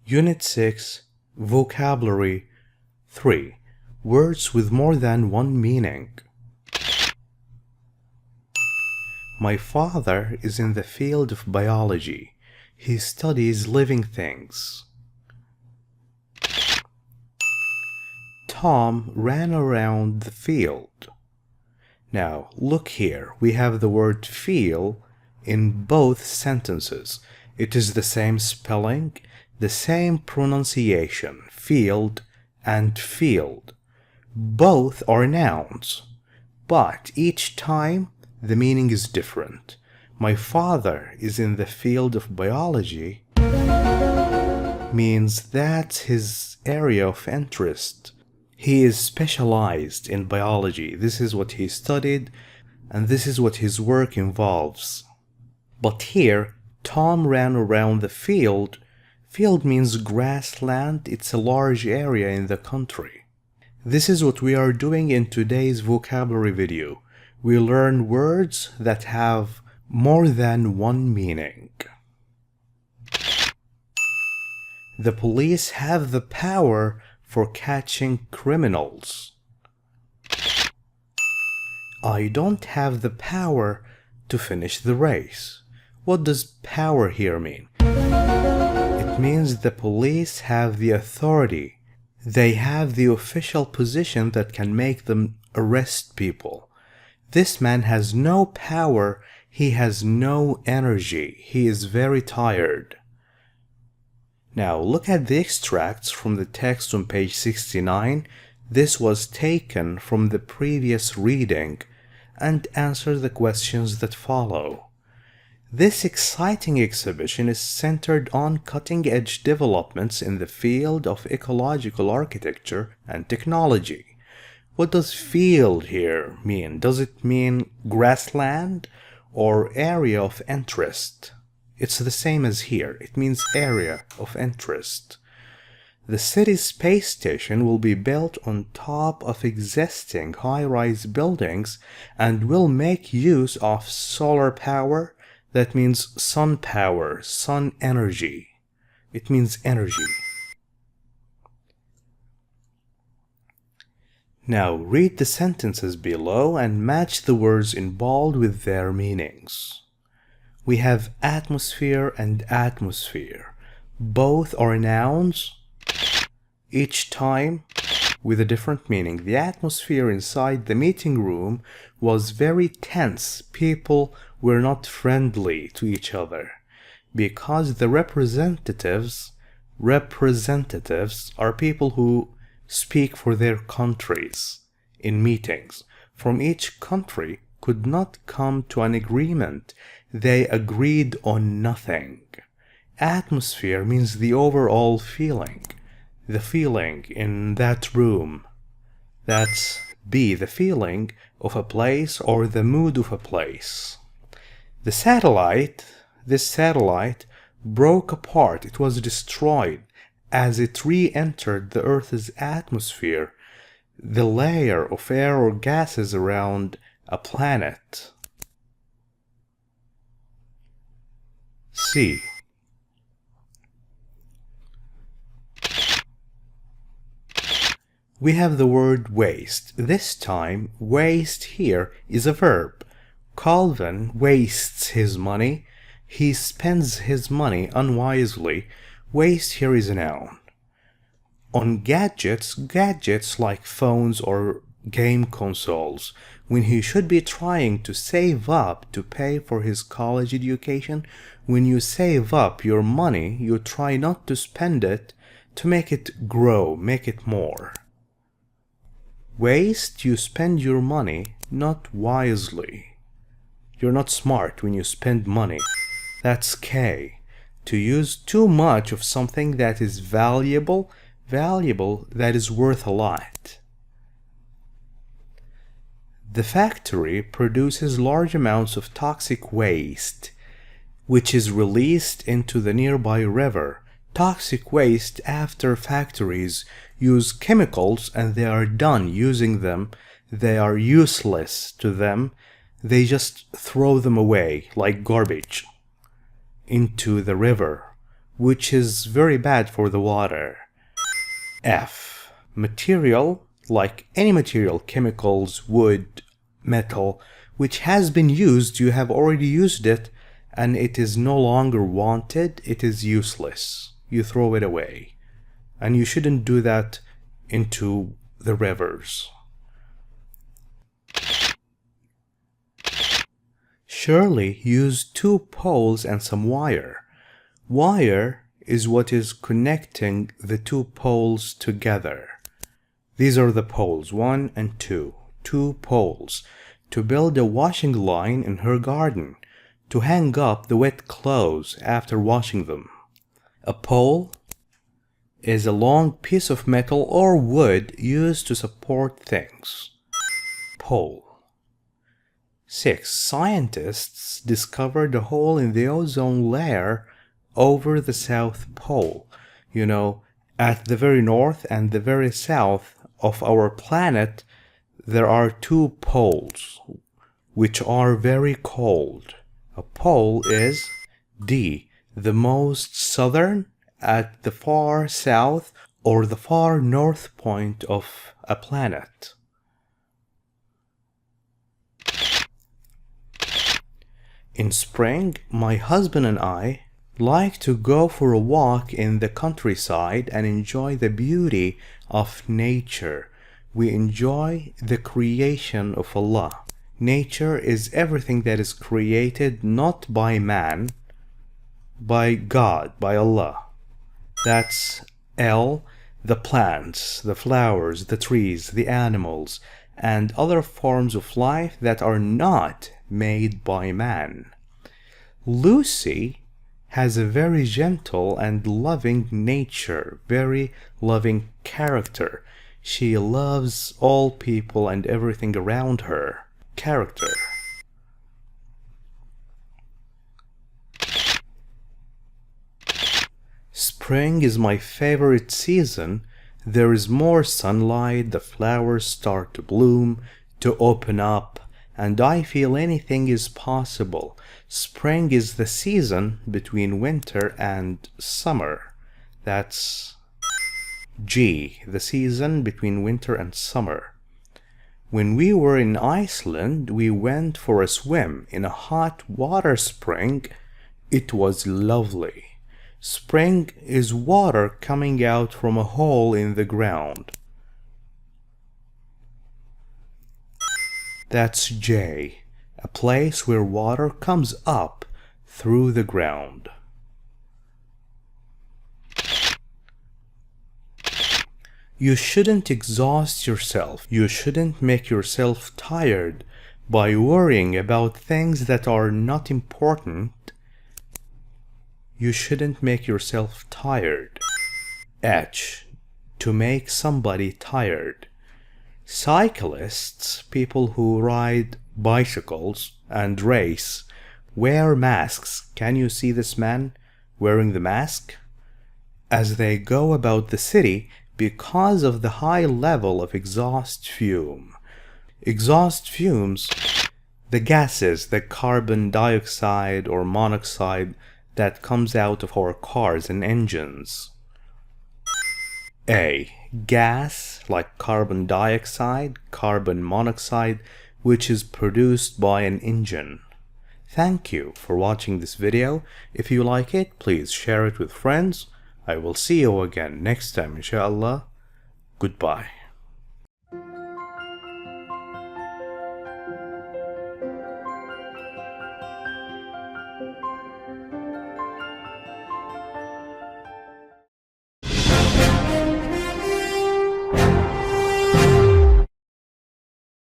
Unit 6, Vocabulary 3. Words with more than one meaning. My father is in the field of biology. He studies living things. Tom ran around the field. Now, look here. We have the word feel in both sentences. It is the same spelling, the same pronunciation, field and field. Both are nouns, but each time the meaning is different. My father is in the field of biology means that's his area of interest. He is specialized in biology. This is what he studied, and this is what his work involves. But here, Tom ran around the field. Field means grassland. It's a large area in the country. This is what we are doing in today's vocabulary video. We learn words that have more than one meaning. The police have the power for catching criminals. I don't have the power to finish the race. What does power here mean? It means the police have the authority. They have the official position that can make them arrest people. This man has no power. He has no energy. He is very tired. Now look at the extracts from the text on page 69. This was taken from the previous reading, and answer the questions that follow. This exciting exhibition is centered on cutting-edge developments in the field of ecological architecture and technology. What does field here mean? Does it mean grassland or area of interest? It's the same as here. It means area of interest. The city's space station will be built on top of existing high-rise buildings and will make use of solar power. That means sun power, sun energy. It means energy. Now read the sentences below and match the words in bold with their meanings. We have atmosphere and atmosphere. Both are nouns, each time with a different meaning. The atmosphere inside the meeting room was very tense. People were not friendly to each other because the representatives are people who speak for their countries in meetings. From each country could not come to an agreement. They agreed on nothing. Atmosphere means the overall feeling. The feeling in that room. That's the feeling of a place or the mood of a place. This satellite broke apart. It was destroyed as it re-entered the Earth's atmosphere, the layer of air or gases around a planet. C. We have the word waste. This time, waste here is a verb. Calvin wastes his money. He spends his money unwisely. Waste here is a noun. On gadgets like phones or game consoles, when he should be trying to save up to pay for his college education, when you save up your money, you try not to spend it to make it grow, make it more. Waste, you spend your money not wisely. You're not smart when you spend money. That's K. To use too much of something that is valuable, that is worth a lot. The factory produces large amounts of toxic waste, which is released into the nearby river. Toxic waste after factories use chemicals and they are done using them. They are useless to them. They just throw them away like garbage into the river. which is very bad for the water. F. Material, like any material, chemicals, wood, metal, which has been used, you have already used it, and it is no longer wanted, it is useless. You throw it away. And you shouldn't do that into the rivers. Shirley used 2 poles and some wire. Wire is what is connecting the 2 poles together. These are the poles, 1 and 2. 2 poles. To build a washing line in her garden. To hang up the wet clothes after washing them. A pole is a long piece of metal or wood used to support things. Pole. 6. Scientists discovered a hole in the ozone layer over the South Pole. You know, at the very north and the very south of our planet, there are 2 poles, which are very cold. A pole is D, the most southern, at the far south or the far north point of a planet. In spring, my husband and I like to go for a walk in the countryside and enjoy the beauty of nature. We enjoy the creation of Allah. Nature is everything that is created not by man, by God, by Allah. That's L, the plants, the flowers, the trees, the animals, and other forms of life that are not made by man. Lucy has a very gentle and loving nature, very loving character. She loves all people and everything around her. Character. Spring is my favorite season. There is more sunlight, the flowers start to bloom, to open up, and I feel anything is possible. Spring is the season between winter and summer. That's G, the season between winter and summer. When we were in Iceland, we went for a swim in a hot water spring. It was lovely. Spring is water coming out from a hole in the ground. That's J, a place where water comes up through the ground. You shouldn't exhaust yourself. You shouldn't make yourself tired by worrying about things that are not important. You shouldn't make yourself tired. H, to make somebody tired. Cyclists, people who ride bicycles and race, wear masks. Can you see this man wearing the mask? As they go about the city because of the high level of exhaust fume. Exhaust fumes, the gases, the carbon dioxide or monoxide that comes out of our cars and engines. A, gas like carbon dioxide, carbon monoxide, which is produced by an engine. Thank you for watching this video. If you like it, please share it with friends. I will see you again next time, inshallah. Goodbye.